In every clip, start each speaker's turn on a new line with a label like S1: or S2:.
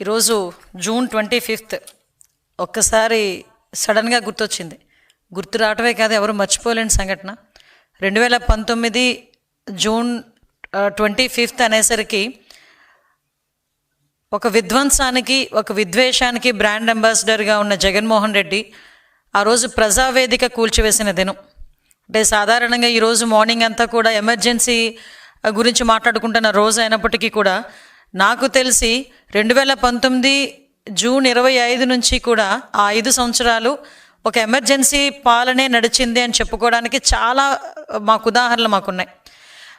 S1: ఈరోజు జూన్ 25 ఒక్కసారి సడన్గా గుర్తొచ్చింది. గుర్తు రావటమే కాదు, ఎవరు మర్చిపోలేని సంఘటన. 2019 జూన్ 25 అనేసరికి ఒక విధ్వంసానికి, ఒక విద్వేషానికి బ్రాండ్ అంబాసిడర్గా ఉన్న జగన్మోహన్ రెడ్డి ఆ రోజు ప్రజావేదిక కూల్చివేసిన దినం. అంటే సాధారణంగా ఈరోజు మార్నింగ్ అంతా కూడా ఎమర్జెన్సీ గురించి మాట్లాడుకుంటున్న రోజు అయినప్పటికీ కూడా నాకు తెలిసి 2019 జూన్ 25 నుంచి కూడా ఆ 5 సంవత్సరాలు ఒక ఎమర్జెన్సీ పాలనే నడిచింది అని చెప్పుకోవడానికి చాలా ఉదాహరణలు మాకున్నాయి.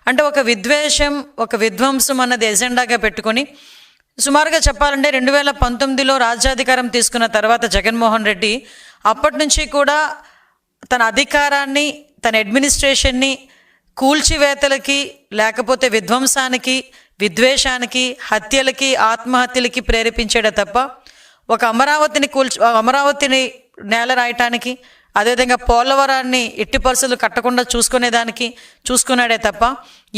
S1: అంటే ఒక విద్వేషం, ఒక విధ్వంసం అన్నది ఎజెండాగా పెట్టుకొని సుమారుగా చెప్పాలంటే 2019లో రాజ్యాధికారం తీసుకున్న తర్వాత జగన్మోహన్ రెడ్డి అప్పటి నుంచి కూడా తన అధికారాన్ని, తన అడ్మినిస్ట్రేషన్ని కూల్చివేతలకి, లేకపోతే విధ్వంసానికి, విద్వేషానికి, హత్యలకి, ఆత్మహత్యలకి ప్రేరేపించాడే తప్ప ఒక అమరావతిని నేల రాయటానికి, అదేవిధంగా పోలవరాన్ని ఎట్టి పరిస్థితులు కట్టకుండా చూసుకున్నాడే తప్ప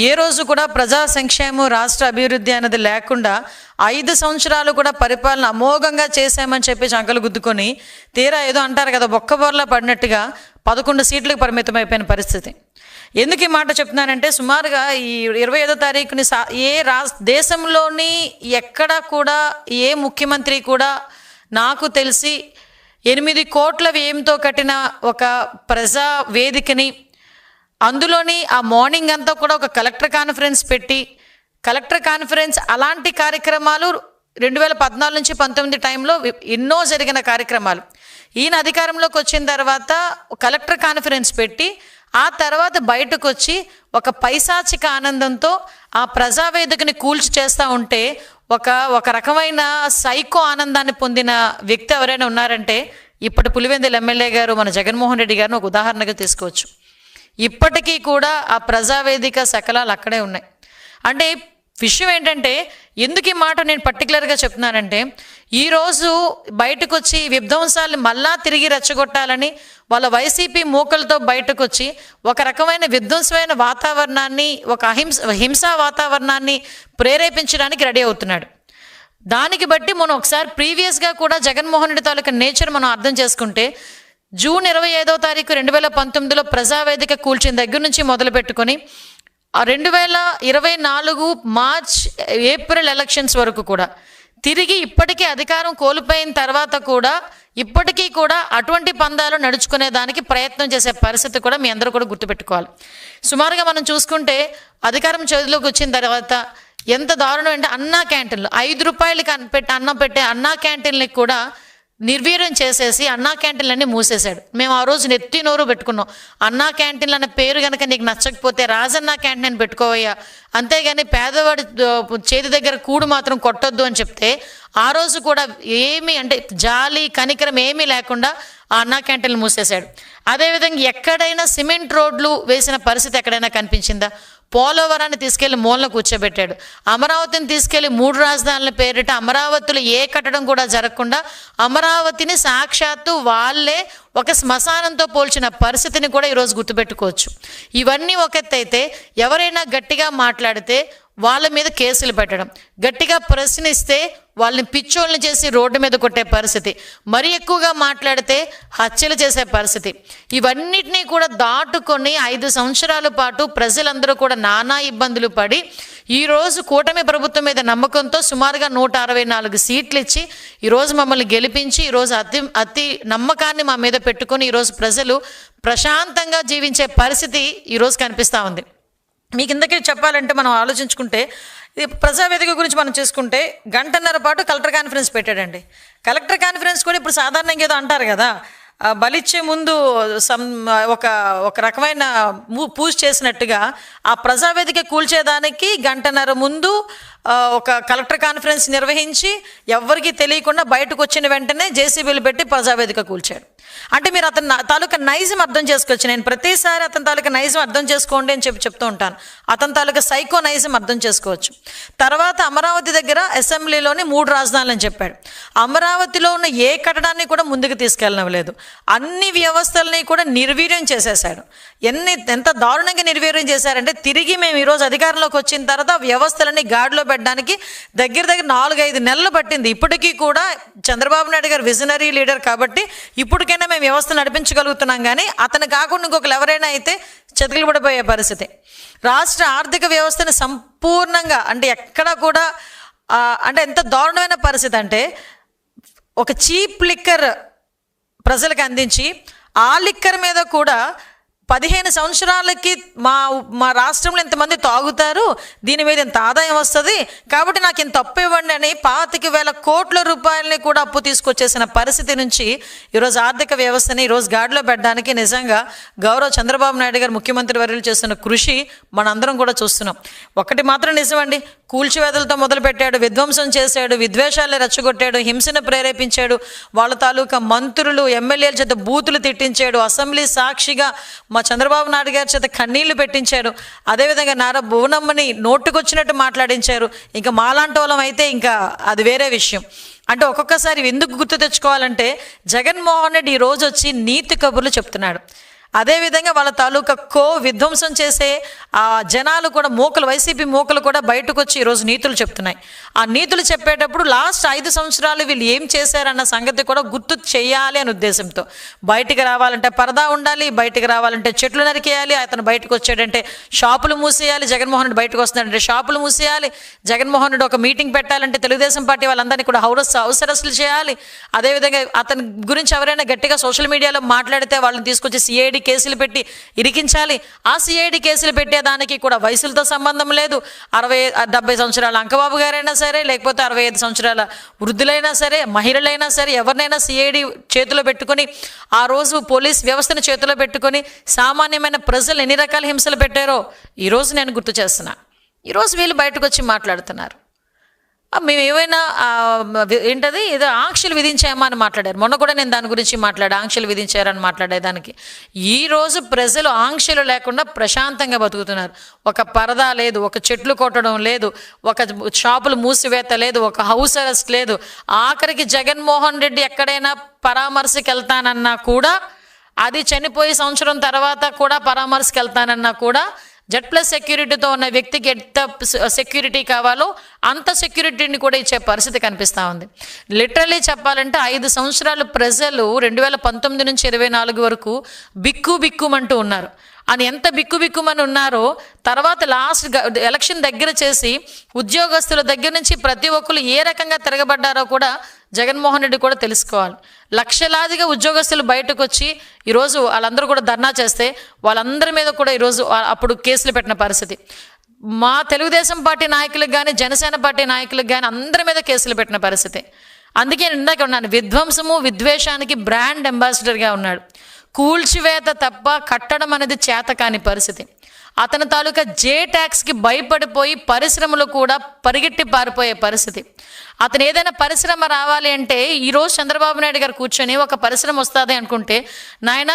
S1: ఏ రోజు కూడా ప్రజా సంక్షేమం, రాష్ట్ర అభివృద్ధి అనేది లేకుండా 5 సంవత్సరాలు కూడా పరిపాలన అమోఘంగా చేశామని చెప్పేసి అంకలు గుద్దుకొని తీరా ఏదో అంటారు కదా, బొక్కబోర్లా పడినట్టుగా 11 సీట్లకు పరిమితమైపోయిన పరిస్థితి. ఎందుకు ఈ మాట చెప్తున్నానంటే, సుమారుగా ఈ 25వ తారీఖుని దేశంలోని ఎక్కడ కూడా ఏ ముఖ్యమంత్రి కూడా నాకు తెలిసి 8 కోట్ల వ్యయంతో కట్టిన ఒక ప్రజా వేదికని, అందులోని ఆ మార్నింగ్ అంతా కూడా ఒక కలెక్టర్ కాన్ఫరెన్స్ పెట్టి, కలెక్టర్ కాన్ఫరెన్స్ అలాంటి కార్యక్రమాలు 2014 నుంచి 19 టైంలో ఎన్నో జరిగిన కార్యక్రమాలు. ఈయన అధికారంలోకి వచ్చిన తర్వాత కలెక్టర్ కాన్ఫరెన్స్ పెట్టి ఆ తర్వాత బయటకు వచ్చి ఒక పైశాచిక ఆనందంతో ఆ ప్రజావేదికని కూల్చి చేస్తూ ఉంటే ఒక రకమైన సైకో ఆనందాన్ని పొందిన వ్యక్తి ఎవరైనా ఉన్నారంటే ఇప్పటి పులివెందుల ఎమ్మెల్యే గారు మన జగన్మోహన్ రెడ్డి గారిని ఒక ఉదాహరణగా తీసుకోవచ్చు. ఇప్పటికీ కూడా ఆ ప్రజావేదిక శకలాలు అక్కడే ఉన్నాయి. అంటే విషయం ఏంటంటే, ఎందుకు ఈ మాట నేను పర్టికులర్గా చెప్తున్నానంటే, ఈరోజు బయటకు వచ్చి విధ్వంసాలను మళ్ళా తిరిగి రెచ్చగొట్టాలని వాళ్ళ వైసీపీ మూకలతో బయటకు వచ్చి ఒక రకమైన విధ్వంసమైన వాతావరణాన్ని, ఒక హింసా వాతావరణాన్ని ప్రేరేపించడానికి రెడీ అవుతున్నాడు. దానికి బట్టి మనం ఒకసారి ప్రీవియస్గా కూడా జగన్మోహన్ రెడ్డి తాలూకా నేచర్ మనం అర్థం చేసుకుంటే, జూన్ 25వ తారీఖు 2019లో ప్రజావేదిక కూల్చిన దగ్గర నుంచి మొదలు పెట్టుకొని 2024 మార్చ్, ఏప్రిల్ ఎలక్షన్స్ వరకు కూడా తిరిగి ఇప్పటికీ అధికారం కోల్పోయిన తర్వాత కూడా ఇప్పటికీ కూడా అటువంటి పందాలు నడుచుకునే దానికి ప్రయత్నం చేసే పరిస్థితి కూడా మీ అందరూ కూడా గుర్తుపెట్టుకోవాలి. సుమారుగా మనం చూసుకుంటే అధికారం చేతిలోకి వచ్చిన తర్వాత ఎంత దారుణం అంటే, అన్నా క్యాంటీన్లు 5 రూపాయలకి అన్నం పెట్టే అన్నా క్యాంటీన్లకి కూడా నిర్వీర్యం చేసేసి అన్నా క్యాంటీన్లన్నీ మూసేశాడు. మేము ఆ రోజు నెత్తి నోరు పెట్టుకున్నాం, అన్నా క్యాంటీన్లు అన్న పేరు కనుక నీకు నచ్చకపోతే రాజన్నా క్యాంటీన్ అని పెట్టుకోవయ్యా, అంతేగాని పేదవాడి చేతి దగ్గర కూడు మాత్రం కొట్టొద్దు అని చెప్తే ఆ రోజు కూడా ఏమీ అంటే జాలి కనికరం ఏమీ లేకుండా ఆ అన్నా క్యాంటీన్లు మూసేశాడు. అదేవిధంగా ఎక్కడైనా సిమెంట్ రోడ్లు వేసిన పరిస్థితి ఎక్కడైనా కనిపించిందా? పోలవరాన్ని తీసుకెళ్లి మూలన కూర్చోబెట్టాడు. అమరావతిని తీసుకెళ్లి 3 రాజధానుల పేరిట అమరావతిలో ఏ కట్టడం కూడా జరగకుండా అమరావతిని సాక్షాత్తు వాళ్ళే ఒక శ్మశానంతో పోల్చిన పరిస్థితిని కూడా ఈరోజు గుర్తుపెట్టుకోవచ్చు. ఇవన్నీ ఒక ఎత్తు అయితే, ఎవరైనా గట్టిగా మాట్లాడితే వాళ్ళ మీద కేసులు పెట్టడం, గట్టిగా ప్రశ్నిస్తే వాళ్ళని పిచ్చోళ్ళని చేసి రోడ్డు మీద కొట్టే పరిస్థితి, మరీ ఎక్కువగా మాట్లాడితే హత్యలు చేసే పరిస్థితి, ఇవన్నిటినీ కూడా దాటుకొని 5 సంవత్సరాల పాటు ప్రజలందరూ కూడా నానా ఇబ్బందులు పడి ఈరోజు కూటమి ప్రభుత్వం మీద నమ్మకంతో సుమారుగా 164 సీట్లు ఇచ్చి ఈరోజు మమ్మల్ని గెలిపించి ఈరోజు అతి నమ్మకాన్ని మా మీద పెట్టుకొని ఈరోజు ప్రజలు ప్రశాంతంగా జీవించే పరిస్థితి ఈరోజు కనిపిస్తూ ఉంది. మీకు ఇందకే చెప్పాలంటే, మనం ఆలోచించుకుంటే ప్రజావేదిక గురించి మనం చేసుకుంటే 1.5 గంటల పాటు కలెక్టర్ కాన్ఫరెన్స్ పెట్టాడండి. కలెక్టర్ కాన్ఫరెన్స్ కూడా ఇప్పుడు సాధారణంగా ఏదో అంటారు కదా, బలిచ్చే ముందు ఒక రకమైన పూజ చేసినట్టుగా ఆ ప్రజావేదిక కూల్చేదానికి 1.5 గంటల ముందు ఒక కలెక్టర్ కాన్ఫరెన్స్ నిర్వహించి ఎవరికి తెలియకుండా బయటకు వచ్చిన వెంటనే జేసీబీలు పెట్టి ప్రజావేదిక కూల్చాడు. అంటే మీరు అతని తాలూకా నైజం అర్థం చేసుకోవచ్చు. నేను ప్రతిసారి అతని తాలూకా నైజం అర్థం చేసుకోండి అని చెప్తూ ఉంటాను. అతని తాలూకా సైకో నైజం అర్థం చేసుకోవచ్చు. తర్వాత అమరావతి దగ్గర అసెంబ్లీలోని 3 రాజధానులు అని చెప్పాడు. అమరావతిలో ఉన్న ఏ కట్టడాన్ని కూడా ముందుకు తీసుకెళ్ళనవలేదు. అన్ని వ్యవస్థల్ని కూడా నిర్వీర్యం చేసేశాడు. ఎంత దారుణంగా నిర్వీర్యం చేశారంటే, తిరిగి మేము ఈరోజు అధికారంలోకి వచ్చిన తర్వాత వ్యవస్థలని గాడిలో పెట్టడానికి దగ్గర 4-5 నెలలు పట్టింది. ఇప్పటికీ కూడా చంద్రబాబు నాయుడు గారు విజనరీ లీడర్ కాబట్టి ఇప్పటికైనా మేము వ్యవస్థ నడిపించగలుగుతున్నాం. కానీ అతను కాకుండా ఇంకొకరు ఎవరైనా అయితే చతికిలు పడిపోయే పరిస్థితి. రాష్ట్ర ఆర్థిక వ్యవస్థను సంపూర్ణంగా అంటే ఎక్కడా కూడా అంటే ఎంత దారుణమైన పరిస్థితి అంటే ఒక చీప్ లిక్కర్ ప్రజలకు అందించి ఆ లిక్కర్ మీద కూడా 15 సంవత్సరాలకి మా రాష్ట్రంలో ఎంతమంది తాగుతారు, దీని మీద ఎంత ఆదాయం వస్తుంది కాబట్టి నాకు ఇంత అప్పు ఇవ్వండి అని 25,000 కోట్ల రూపాయలని కూడా అప్పు తీసుకొచ్చేసిన పరిస్థితి నుంచి ఈరోజు ఆర్థిక వ్యవస్థని ఈరోజు గాడిలో పెట్టడానికి నిజంగా గౌరవ చంద్రబాబు నాయుడు గారు ముఖ్యమంత్రి వర్యులు చేస్తున్న కృషి మనందరం కూడా చూస్తున్నాం. ఒకటి మాత్రం నిజమండి, కూల్చివేతలతో మొదలుపెట్టాడు, విధ్వంసం చేశాడు, విద్వేషాలు రెచ్చగొట్టాడు, హింసను ప్రేరేపించాడు, వాళ్ళ తాలూకా మంత్రులు ఎమ్మెల్యేల చేత బూతులు తిట్టించాడు, అసెంబ్లీ సాక్షిగా మా చంద్రబాబు నాయుడు గారి చేత కన్నీళ్లు పెట్టించాడు, అదేవిధంగా నారా భువనమ్మని నోటుకొచ్చినట్టు మాట్లాడించారు. ఇంకా మాలాంటి వాళ్ళం అయితే ఇంకా అది వేరే విషయం. అంటే ఒక్కొక్కసారి ఎందుకు గుర్తు తెచ్చుకోవాలంటే జగన్మోహన్ రెడ్డి ఈరోజు వచ్చి నీతి కబుర్లు చెప్తున్నాడు. అదేవిధంగా వాళ్ళ తాలూకా విధ్వంసం చేసే ఆ జనాలు కూడా వైసీపీ మూకలు కూడా బయటకు వచ్చి ఈరోజు నీతులు చెప్తున్నాయి. ఆ నీతులు చెప్పేటప్పుడు లాస్ట్ 5 సంవత్సరాలు వీళ్ళు ఏం చేశారన్న సంగతి కూడా గుర్తు చేయాలి అనే ఉద్దేశంతో బయటికి రావాలంటే పరదా ఉండాలి, బయటికి రావాలంటే చెట్లు నరికేయాలి, అతను బయటకు వచ్చాడంటే షాపులు మూసేయాలి, జగన్మోహన్ రెడ్డి బయటకు వస్తున్నాడంటే షాపులు మూసేయాలి, జగన్మోహన్ రెడ్డి ఒక మీటింగ్ పెట్టాలంటే తెలుగుదేశం పార్టీ వాళ్ళందరినీ కూడా హౌస్ అరెస్టులు చేయాలి. అదేవిధంగా అతని గురించి ఎవరైనా గట్టిగా సోషల్ మీడియాలో మాట్లాడితే వాళ్ళని తీసుకొచ్చి సిఐడి కేసులు పెట్టి ఇరికించాలి. ఆ సిఐడి కేసులు పెట్టేదానికి కూడా వయసులతో సంబంధం లేదు. 60-70 సంవత్సరాల అంకబాబు గారైనా సరే, లేకపోతే 65 సంవత్సరాల వృద్ధులైనా సరే, మహిళలైనా సరే, ఎవరినైనా సిఐడి చేతిలో పెట్టుకొని ఆ రోజు పోలీస్ వ్యవస్థను చేతిలో పెట్టుకొని సామాన్యమైన ప్రజలు ఎన్ని రకాల హింసలు పెట్టారో ఈరోజు నేను గుర్తు చేస్తున్నా. ఈరోజు వీళ్ళు బయటకు వచ్చి మాట్లాడుతున్నారు. మేము ఏమైనా ఏంటది ఏదో ఆంక్షలు విధించామా అని మాట్లాడారు. మొన్న కూడా నేను దాని గురించి ఆంక్షలు విధించారని మాట్లాడేదానికి. ఈరోజు ప్రజలు ఆంక్షలు లేకుండా ప్రశాంతంగా బతుకుతున్నారు. ఒక పరదా లేదు, ఒక చెట్లు కొట్టడం లేదు, ఒక షాపులు మూసివేత లేదు, ఒక హౌస్ అరెస్ట్ లేదు. ఆఖరికి జగన్మోహన్ రెడ్డి ఎక్కడైనా పరామర్శకి వెళ్తానన్నా కూడా, అది చనిపోయి సంవత్సరం తర్వాత కూడా పరామర్శకి వెళ్తానన్నా కూడా Z+ సెక్యూరిటీతో ఉన్న వ్యక్తికి ఎంత సెక్యూరిటీ కావాలో అంత సెక్యూరిటీని కూడా ఇచ్చే పరిస్థితి కనిపిస్తూ ఉంది. లిటరలీ చెప్పాలంటే 5 సంవత్సరాలు ప్రజలు 2019 నుంచి 24 వరకు బిక్కుమంటూ ఉన్నారు. అని ఎంత బిక్కుమని ఉన్నారో తర్వాత లాస్ట్ ఎలక్షన్ దగ్గర చేసి ఉద్యోగస్తుల దగ్గర నుంచి ప్రతి ఒక్కరు ఏ రకంగా తిరగబడ్డారో కూడా జగన్మోహన్ రెడ్డి కూడా తెలుసుకోవాలి. లక్షలాదిగా ఉద్యోగస్తులు బయటకు వచ్చి ఈరోజు వాళ్ళందరూ కూడా ధర్నా చేస్తే వాళ్ళందరి మీద కూడా ఈరోజు అప్పుడు కేసులు పెట్టిన పరిస్థితి. మా తెలుగుదేశం పార్టీ నాయకులకు కానీ, జనసేన పార్టీ నాయకులకు కానీ అందరి మీద కేసులు పెట్టిన పరిస్థితి. అందుకే ఇందాక ఉన్నాను, విధ్వంసము విద్వేషానికి బ్రాండ్ అంబాసిడర్గా ఉన్నాడు. కూల్చివేత తప్ప కట్టడం అనేది చేతకాని పరిస్థితి. అతని తాలూకా ట్యాక్స్కి భయపడిపోయి పరిశ్రమలు కూడా పరిగెట్టి పారిపోయే పరిస్థితి. అతను ఏదైనా పరిశ్రమ రావాలి అంటే ఈరోజు చంద్రబాబు నాయుడు గారు కూర్చొని ఒక పరిశ్రమ వస్తుంది అనుకుంటే, నాయన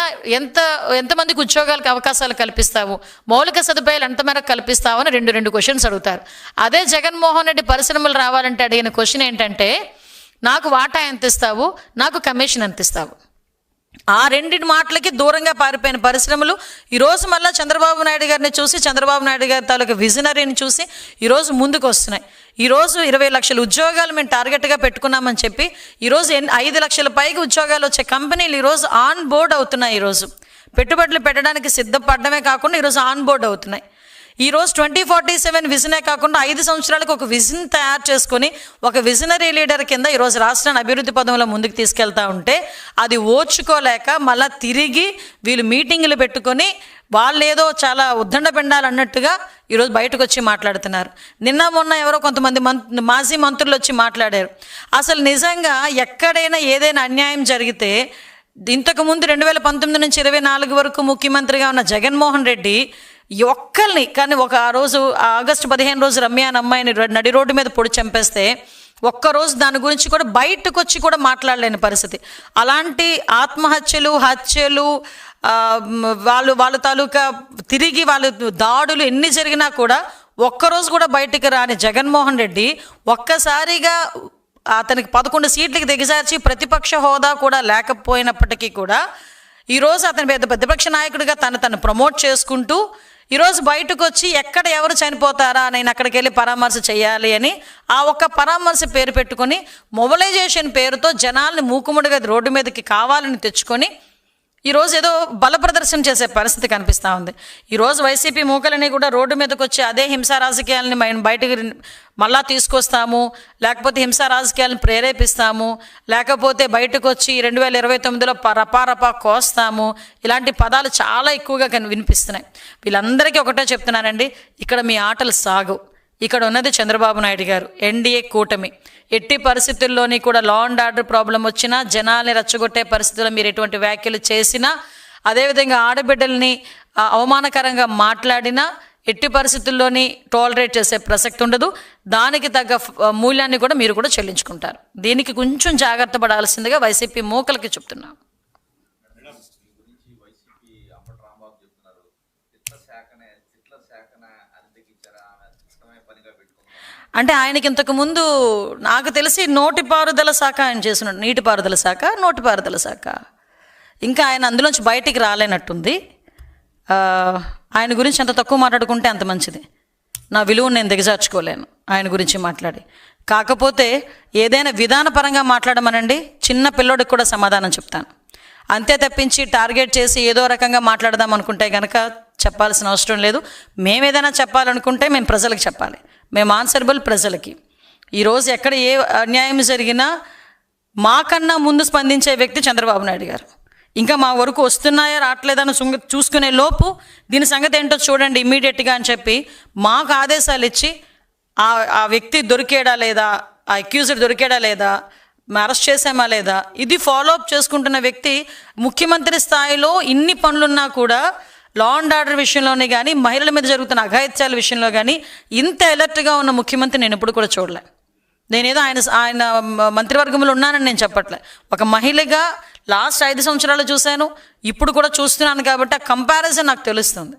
S1: ఎంతమందికి ఉద్యోగాలకు అవకాశాలు కల్పిస్తావు, మౌలిక సదుపాయాలు ఎంత మేరకు కల్పిస్తావు అని రెండు క్వశ్చన్స్ అడుగుతారు. అదే జగన్మోహన్ రెడ్డి పరిశ్రమలు రావాలంటే అడిగిన క్వశ్చన్ ఏంటంటే, నాకు వాటా ఎంత ఇస్తావు, నాకు కమిషన్ ఎంత ఇస్తావు. ఆ రెండింటి మాటలకి దూరంగా పారిపోయిన పరిశ్రమలు ఈరోజు మళ్ళీ చంద్రబాబు నాయుడు గారిని చూసి, చంద్రబాబు నాయుడు గారి తాలూకా విజనరీని చూసి ఈరోజు ముందుకు వస్తున్నాయి. ఈరోజు 20 లక్షల ఉద్యోగాలు మేము టార్గెట్గా పెట్టుకున్నామని చెప్పి ఈరోజు 5 లక్షల పైగా ఉద్యోగాలు వచ్చే కంపెనీలు ఈరోజు ఆన్ బోర్డ్ అవుతున్నాయి. ఈరోజు పెట్టుబడులు పెట్టడానికి సిద్ధపడమే కాకుండా ఈరోజు ఆన్ బోర్డ్ అవుతున్నాయి. ఈరోజు 2047 విజనే కాకుండా 5 సంవత్సరాలకు ఒక విజన్ తయారు చేసుకొని ఒక విజనరీ లీడర్ కింద ఈరోజు రాష్ట్రాన్ని అభివృద్ధి పదంలో ముందుకు తీసుకెళ్తా ఉంటే అది ఓర్చుకోలేక మళ్ళీ తిరిగి వీళ్ళు మీటింగులు పెట్టుకొని వాళ్ళు ఏదో చాలా ఉద్దండ పెండాలి అన్నట్టుగా ఈరోజు బయటకు వచ్చి మాట్లాడుతున్నారు. నిన్న మొన్న ఎవరో కొంతమంది మాజీ మంత్రులు వచ్చి మాట్లాడారు. అసలు నిజంగా ఎక్కడైనా ఏదైనా అన్యాయం జరిగితే ఇంతకుముందు 2019 నుంచి 24 వరకు ముఖ్యమంత్రిగా ఉన్న జగన్మోహన్ రెడ్డి ఒక్కరిని కానీ ఆ రోజు ఆగస్టు 15 రోజు రమ్య అనే అమ్మాయిని నడి రోడ్డు మీద పొడి చంపేస్తే ఒక్కరోజు దాని గురించి కూడా బయటకు వచ్చి కూడా మాట్లాడలేని పరిస్థితి. అలాంటి ఆత్మహత్యలు, హత్యలు, వాళ్ళ తాలూకా తిరిగి వాళ్ళు దాడులు ఎన్ని జరిగినా కూడా ఒక్కరోజు కూడా బయటికి రాని జగన్మోహన్ రెడ్డి ఒక్కసారిగా అతనికి 11 సీట్లకి దిగజార్చి ప్రతిపక్ష హోదా కూడా లేకపోయినప్పటికీ కూడా ఈరోజు అతని ప్రతిపక్ష నాయకుడిగా తను ప్రమోట్ చేసుకుంటూ ఈరోజు బయటకు వచ్చి ఎక్కడ ఎవరు చనిపోతారా నేను అక్కడికి వెళ్ళి పరామర్శ చేయాలి అని ఆ ఒక్క పరామర్శ పేరు పెట్టుకొని మొబిలైజేషన్ పేరుతో జనాల్ని మూకుముడిగా రోడ్డు మీదకి కావాలని తెచ్చుకొని ఈరోజు ఏదో బల ప్రదర్శన చేసే పరిస్థితి కనిపిస్తూ ఉంది. ఈరోజు వైసీపీ మూకలని కూడా రోడ్డు మీదకి వచ్చి అదే హింసా రాజకీయాలని బయటకు మళ్ళా తీసుకొస్తాము, లేకపోతే హింసా రాజకీయాలను ప్రేరేపిస్తాము, లేకపోతే బయటకు వచ్చి 2029లో రపా కోస్తాము, ఇలాంటి పదాలు చాలా ఎక్కువగా వినిపిస్తున్నాయి. వీళ్ళందరికీ ఒకటే చెప్తున్నానండి, ఇక్కడ మీ ఆటలు సాగు. ఇక్కడ ఉన్నది చంద్రబాబు నాయుడు గారు, ఎన్డీఏ కూటమి. ఎట్టి పరిస్థితుల్లోని కూడా లా అండ్ ఆర్డర్ ప్రాబ్లం వచ్చినా, జనాల్ని రెచ్చగొట్టే పరిస్థితుల్లో మీరు ఎటువంటి వ్యాఖ్యలు చేసినా, అదేవిధంగా ఆడబిడ్డల్ని అవమానకరంగా మాట్లాడినా ఎట్టి పరిస్థితుల్లోని టాలరేట్ చేసే ప్రసక్తి ఉండదు. దానికి తగ్గ మూల్యాన్ని కూడా మీరు కూడా చెల్లించుకుంటారు. దీనికి కొంచెం జాగ్రత్త పడాల్సిందిగా వైసీపీ మూకలకి చెప్తున్నాం. అంటే ఆయనకి ఇంతకుముందు నాకు తెలిసి నోటిపారుదల శాఖ ఆయన చేస్తున్నాడు. నీటిపారుదల శాఖ, నోటిపారుదల శాఖ. ఇంకా ఆయన అందులోంచి బయటికి రాలేనట్టుంది. ఆయన గురించి ఎంత తక్కువ మాట్లాడుకుంటే అంత మంచిది. నా విలువను నేను దిగజార్చుకోలేను ఆయన గురించి మాట్లాడి. కాకపోతే ఏదైనా విధానపరంగా మాట్లాడమనండి, చిన్న పిల్లోడికి కూడా సమాధానం చెప్తాను. అంతే తప్పించి టార్గెట్ చేసి ఏదో రకంగా మాట్లాడదాం అనుకుంటే కనుక చెప్పాల్సిన అవసరం లేదు. మేము ఏదైనా చెప్పాలనుకుంటే మేము ప్రజలకు చెప్పాలి. మేము ఆన్సరబుల్ ప్రజలకి. ఈరోజు ఎక్కడ ఏ అన్యాయం జరిగినా మాకన్నా ముందు స్పందించే వ్యక్తి చంద్రబాబు నాయుడు గారు. ఇంకా మా వరకు వస్తున్నాయా రావట్లేదని చూసుకునే లోపు దీని సంగతి ఏంటో చూడండి ఇమ్మీడియట్గా అని చెప్పి మాకు ఆదేశాలు ఇచ్చి ఆ వ్యక్తి దొరికేడా లేదా, ఆ అక్యూజ్డ్ దొరికేడా లేదా, అరెస్ట్ చేసామా లేదా, ఇది ఫాలోఅప్ చేసుకుంటున్న వ్యక్తి ముఖ్యమంత్రి స్థాయిలో ఇన్ని పనులున్నా కూడా లా అండ్ ఆర్డర్ విషయంలోనే కానీ, మహిళల మీద జరుగుతున్న అఘాయిత్యాల విషయంలో కానీ ఇంత అలర్ట్గా ఉన్న ముఖ్యమంత్రి నేను ఎప్పుడు కూడా చూడలే. నేనేదో ఆయన మంత్రివర్గంలో ఉన్నానని నేను చెప్పట్లే. ఒక మహిళగా లాస్ట్ 5 సంవత్సరాలు చూశాను, ఇప్పుడు కూడా చూస్తున్నాను కాబట్టి ఆ కంపారిజన్ నాకు తెలుస్తుంది.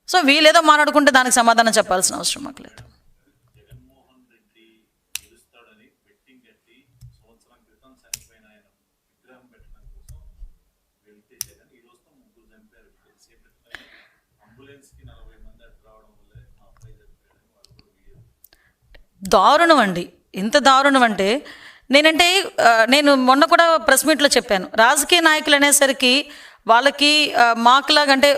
S1: సో వీళ్ళేదో మాట్లాడుకుంటే దానికి సమాధానం చెప్పాల్సిన అవసరం మాకు లేదు. దారుణం అండి, ఎంత దారుణం అంటే నేను మొన్న కూడా ప్రెస్ మీట్లో చెప్పాను, రాజకీయ నాయకులు అనేసరికి వాళ్ళకి మాకులాగా అంటే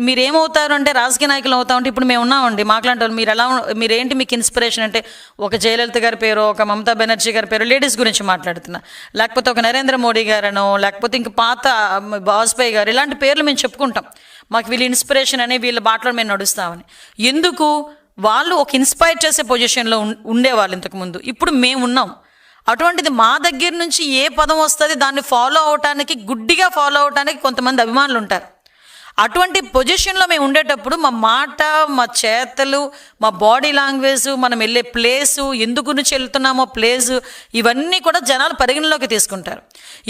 S1: మీరేమవుతారు అంటే రాజకీయ నాయకులు అవుతామంటే ఇప్పుడు మేము ఉన్నామండి. మాకులాంటి వాళ్ళు మీరేంటి మీకు ఇన్స్పిరేషన్ అంటే ఒక జయలలిత గారి పేరు, ఒక మమతా బెనర్జీ గారి పేరు, లేడీస్ గురించి మాట్లాడుతున్నా, లేకపోతే ఒక నరేంద్ర మోడీ గారనో, లేకపోతే ఇంక పాత వాజ్పేయి గారు, ఇలాంటి పేర్లు మేము చెప్పుకుంటాం. మాకు వీళ్ళు ఇన్స్పిరేషన్ అని వీళ్ళ బాటలో మేము నడుస్తామని. ఎందుకు? వాళ్ళు ఒక ఇన్స్పైర్ చేసే పొజిషన్లో ఉండేవాళ్ళు ఇంతకుముందు. ఇప్పుడు మేము ఉన్నాం. అటువంటిది మా దగ్గర నుంచి ఏ పదం వస్తుంది దాన్ని ఫాలో అవటానికి, గుడ్డిగా ఫాలో అవటానికి కొంతమంది అభిమానులు ఉంటారు. అటువంటి పొజిషన్లో మేము ఉండేటప్పుడు మా మాట, మా చేతలు, మా బాడీ లాంగ్వేజ్, మనం వెళ్ళే ప్లేసు, ఎందుకు నుంచి వెళ్తున్నామో ప్లేసు, ఇవన్నీ కూడా జనాలు పరిగణలోకి తీసుకుంటారు.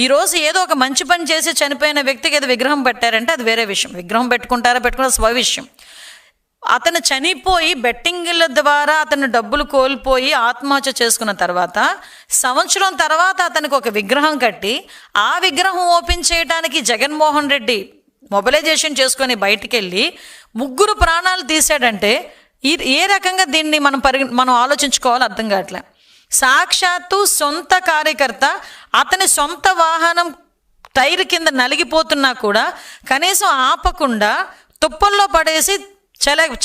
S1: ఈరోజు ఏదో ఒక మంచి పని చేసి చనిపోయిన వ్యక్తికి ఏదో విగ్రహం పెట్టారంటే అది వేరే విషయం. విగ్రహం పెట్టుకుంటారా స్వ విషయం. అతను చనిపోయి బెట్టింగ్ల ద్వారా అతను డబ్బులు కోల్పోయి ఆత్మహత్య చేసుకున్న తర్వాత సంవత్సరం తర్వాత అతనికి ఒక విగ్రహం కట్టి ఆ విగ్రహం ఓపెన్ చేయడానికి జగన్మోహన్ రెడ్డి మొబిలైజేషన్ చేసుకొని బయటికి వెళ్ళి 3 ప్రాణాలు తీసాడంటే ఏ రకంగా దీన్ని మనం ఆలోచించుకోవాలో అర్థం కావట్లే. సాక్షాత్తు సొంత కార్యకర్త అతని సొంత వాహనం టైర్ కింద నలిగిపోతున్నా కూడా కనీసం ఆపకుండా తుప్పల్లో పడేసి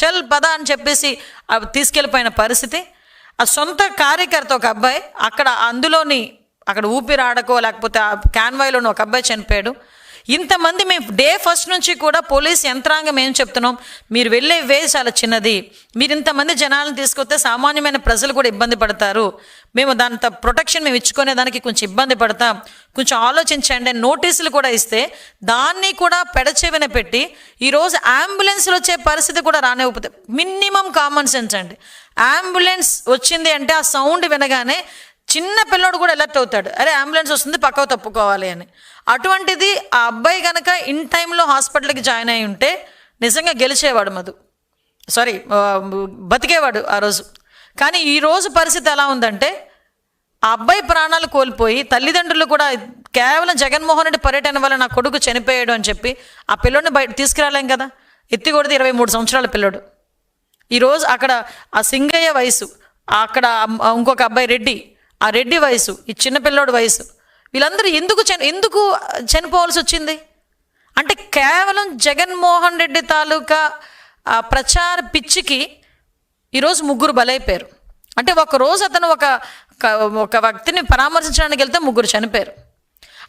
S1: చల్ పద అని చెప్పేసి తీసుకెళ్ళిపోయిన పరిస్థితి. ఆ సొంత కార్యకర్త ఒక అబ్బాయి అక్కడ ఊపిరాడకో లేకపోతే ఆ క్యాన్వాయ్లోని ఒక అబ్బాయి చనిపోయాడు. ఇంతమంది మేము డే ఫస్ట్ నుంచి కూడా పోలీస్ యంత్రాంగం ఏం చెప్తున్నాం, మీరు వెళ్ళే వే చాలా చిన్నది, మీరు ఇంతమంది జనాలను తీసుకొస్తే సామాన్యమైన ప్రజలు కూడా ఇబ్బంది పడతారు, మేము దాని ప్రొటెక్షన్ మేము ఇచ్చుకునే దానికి కొంచెం ఇబ్బంది పడతాం, కొంచెం ఆలోచించండి. నోటీసులు కూడా ఇస్తే దాన్ని కూడా పెడచెవిన పెట్టి ఈరోజు అంబులెన్స్లు వచ్చే పరిస్థితి కూడా రానివ్వకపోతే మినిమం కామన్ సెన్స్ అండి. అంబులెన్స్ వచ్చింది అంటే ఆ సౌండ్ వినగానే చిన్న పిల్లోడు కూడా అలర్ట్ అవుతాడు, అరే అంబులెన్స్ వస్తుంది పక్కకు తప్పుకోవాలి అని. అటువంటిది ఆ అబ్బాయి కనుక ఇన్ టైంలో హాస్పిటల్కి జాయిన్ అయి ఉంటే నిజంగా గెలిచేవాడు, బతికేవాడు ఆ రోజు. కానీ ఈరోజు పరిస్థితి ఎలా ఉందంటే ఆ అబ్బాయి ప్రాణాలు కోల్పోయి తల్లిదండ్రులు కూడా కేవలం జగన్మోహన్ రెడ్డి పర్యటన వల్ల నా కొడుకు చనిపోయాడు అని చెప్పి ఆ పిల్లోడిని బయట తీసుకురాలేం కదా. ఎత్తి కొడితే 23 సంవత్సరాల పిల్లడు. ఈరోజు అక్కడ ఆ సింగయ్య వయసు, అక్కడ ఇంకొక అబ్బాయి రెడ్డి, ఆ రెడ్డి వయసు, ఈ చిన్నపిల్లోడు వయసు, వీళ్ళందరూ ఎందుకు చనిపోవాల్సి వచ్చింది అంటే కేవలం జగన్మోహన్ రెడ్డి తాలూకా ప్రచార పిచ్చికి ఈరోజు 3 బలైపోయారు. అంటే ఒకరోజు అతను ఒక వ్యక్తిని పరామర్శించడానికి వెళ్తే 3 చనిపోయారు.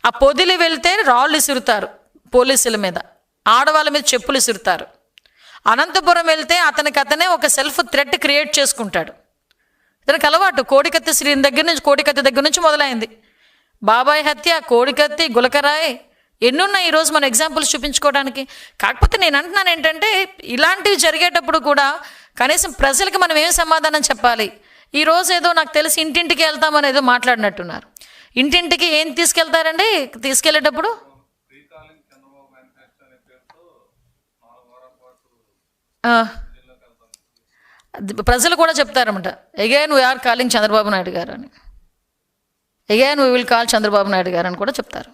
S1: ఆ పొదిలి వెళ్తే రాళ్ళు ఇసురుతారు పోలీసుల మీద, ఆడవాళ్ళ మీద చెప్పులు ఇసురుతారు. అనంతపురం వెళ్తే అతనే ఒక సెల్ఫ్ థ్రెట్ క్రియేట్ చేసుకుంటాడు. ఇతనికి అలవాటు. కోడికత్తి కోడికత్తి దగ్గర నుంచి మొదలైంది. బాబాయ్ హత్య, కోడికత్తి, గులకరాయ్ ఎన్నున్నాయి ఈరోజు మనం ఎగ్జాంపుల్స్ చూపించుకోవడానికి. కాకపోతే నేను అంటున్నాను ఏంటంటే ఇలాంటివి జరిగేటప్పుడు కూడా కనీసం ప్రజలకు మనం ఏం సమాధానం చెప్పాలి. ఈరోజు ఏదో నాకు తెలిసి ఇంటింటికి వెళ్తామని ఏదో మాట్లాడినట్టున్నారు. ఇంటింటికి ఏం తీసుకెళ్తారండి? తీసుకెళ్లేటప్పుడు ప్రజలు కూడా చెప్తారన్నమాట, again we are calling Chandrababu Naidu garu అని, again we will call Chandrababu Naidu garu అని కూడా చెప్తారు.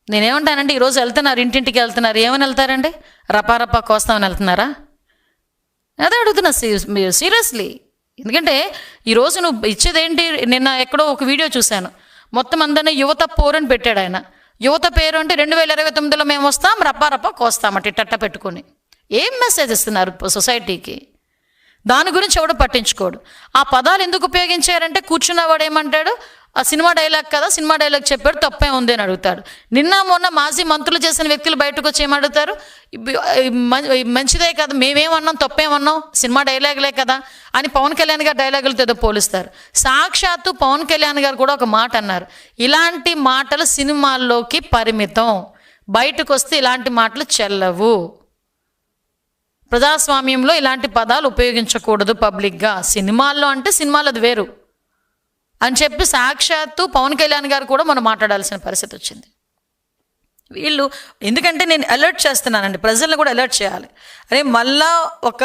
S1: నేనేమంటానంటే ఈరోజు వెళ్తున్నారు, ఇంటింటికి వెళ్తున్నారు, ఏమని వెళ్తారండి? రపారపా కోస్తామని వెళ్తున్నారా? అదే అడుగుతున్నా సీరియస్లీ. ఎందుకంటే ఈరోజు నువ్వు ఇచ్చేదేంటి? నిన్న ఎక్కడో ఒక వీడియో చూశాను, మొత్తం అందరినీ యువత పోరని పెట్టాడు ఆయన. యువత పేరు అంటే 2029లో మేము వస్తాం, రపారపా కోస్తామట ఇట్ట పెట్టుకొని. ఏం మెసేజ్ ఇస్తున్నారు సొసైటీకి? దాని గురించి ఎవడు పట్టించుకోడు. ఆ పదాలు ఎందుకు ఉపయోగించారంటే కూర్చున్నవాడు ఏమంటాడు, ఆ సినిమా డైలాగ్ కదా, సినిమా డైలాగ్ చెప్పాడు, తప్పే ఉంది అని అడుగుతాడు. నిన్న మొన్న మాజీ మంత్రులు చేసిన వ్యక్తులు బయటకు వచ్చి ఏమడుగుతారు, మంచిదే కదా, మేమేమన్నాం, తప్పేమన్నాం, సినిమా డైలాగులే కదా అని పవన్ కళ్యాణ్ గారు డైలాగులతో ఏదో పోలుస్తారు. సాక్షాత్తు పవన్ కళ్యాణ్ గారు కూడా ఒక మాట అన్నారు, ఇలాంటి మాటలు సినిమాల్లోకి పరిమితం, బయటకు వస్తే ఇలాంటి మాటలు చెల్లవు, ప్రజాస్వామ్యంలో ఇలాంటి పదాలు ఉపయోగించకూడదు పబ్లిక్గా, సినిమాల్లో అంటే సినిమాలు అది వేరు అని చెప్పి సాక్షాత్తు పవన్ కళ్యాణ్ గారు కూడా మనం మాట్లాడాల్సిన పరిస్థితి వచ్చింది. వీళ్ళు ఎందుకంటే నేను అలర్ట్ చేస్తున్నానండి, ప్రజలను కూడా అలర్ట్ చేయాలి. అరే మళ్ళా ఒక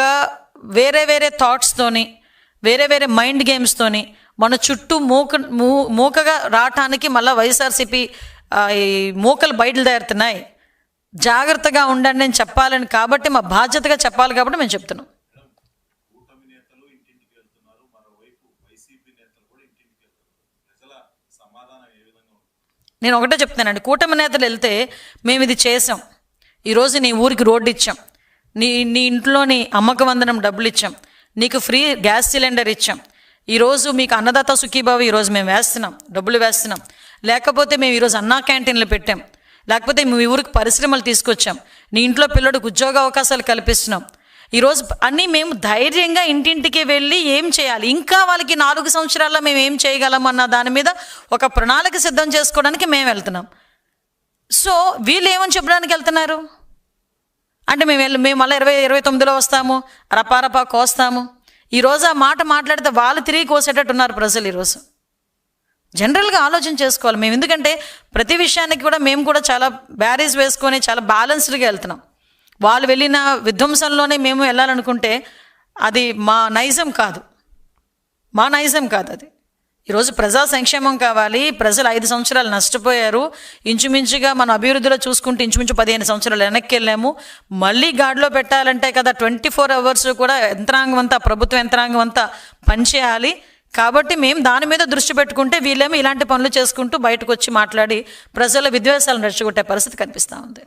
S1: వేరే థాట్స్తోని, వేరే మైండ్ గేమ్స్తోని మన చుట్టూ మూకగా రావటానికి మళ్ళీ వైఎస్ఆర్సీపీ ఈ మూకలు బయలుదేరుతున్నాయి. జాగ్రత్తగా ఉండండి అని చెప్పాలని, కాబట్టి మా బాధ్యతగా చెప్పాలి కాబట్టి మేము చెప్తున్నాం. నేను ఒకటే చెప్తానండి, కూటమి నేతలు వెళ్తే మేము ఇది చేసాం, ఈరోజు నీ ఊరికి రోడ్డు ఇచ్చాం, నీ ఇంట్లోని అమ్మక వందనం డబ్బులు ఇచ్చాం, నీకు ఫ్రీ గ్యాస్ సిలిండర్ ఇచ్చాం, ఈరోజు మీకు అన్నదాత సుఖీభావ ఈరోజు మేము వేస్తున్నాం, డబ్బులు వేస్తున్నాం, లేకపోతే మేము ఈరోజు అన్నా క్యాంటీన్లు పెట్టాం, లేకపోతే మీ ఊరికి పరిశ్రమలు తీసుకొచ్చాం, నీ ఇంట్లో పిల్లడికి ఉద్యోగ అవకాశాలు కల్పిస్తున్నాం, ఈరోజు అన్నీ మేము ధైర్యంగా ఇంటింటికి వెళ్ళి ఏం చేయాలి, ఇంకా వాళ్ళకి 4 సంవత్సరాల్లో మేము ఏం చేయగలం అన్న దాని మీద ఒక ప్రణాళిక సిద్ధం చేసుకోవడానికి మేము వెళ్తున్నాం. సో వీళ్ళు ఏమని చెప్పడానికి వెళ్తున్నారు అంటే మేము మళ్ళీ 2029లో వస్తాము, రపారపా కోస్తాము. ఈరోజు ఆ మాట మాట్లాడితే వాళ్ళు తిరిగి కోసేటట్టు ఉన్నారు ప్రజలు. ఈరోజు జనరల్గా ఆలోచన చేసుకోవాలి మేము, ఎందుకంటే ప్రతి విషయానికి కూడా మేము కూడా చాలా బ్యారేజ్ వేసుకొని చాలా బ్యాలెన్స్డ్గా వెళ్తున్నాం. వాళ్ళు వెళ్ళిన విధ్వంసంలోనే మేము వెళ్ళాలనుకుంటే అది మా నైజం కాదు అది. ఈరోజు ప్రజా సంక్షేమం కావాలి. ప్రజలు 5 సంవత్సరాలు నష్టపోయారు, ఇంచుమించుగా మన అభివృద్ధిలో చూసుకుంటే ఇంచుమించు 15 సంవత్సరాలు వెనక్కి వెళ్ళాము. మళ్ళీ గాడిలో పెట్టాలంటే కదా 24 hours కూడా యంత్రాంగం అంతా, ప్రభుత్వ యంత్రాంగం అంతా పనిచేయాలి. కాబట్టి మేము దాని మీద దృష్టి పెట్టుకుంటే వీళ్ళేమో ఇలాంటి పనులు చేసుకుంటూ బయటకు వచ్చి మాట్లాడి ప్రజల విద్వేషాలను రెచ్చగొట్టే పరిస్థితి కనిపిస్తూ ఉంది.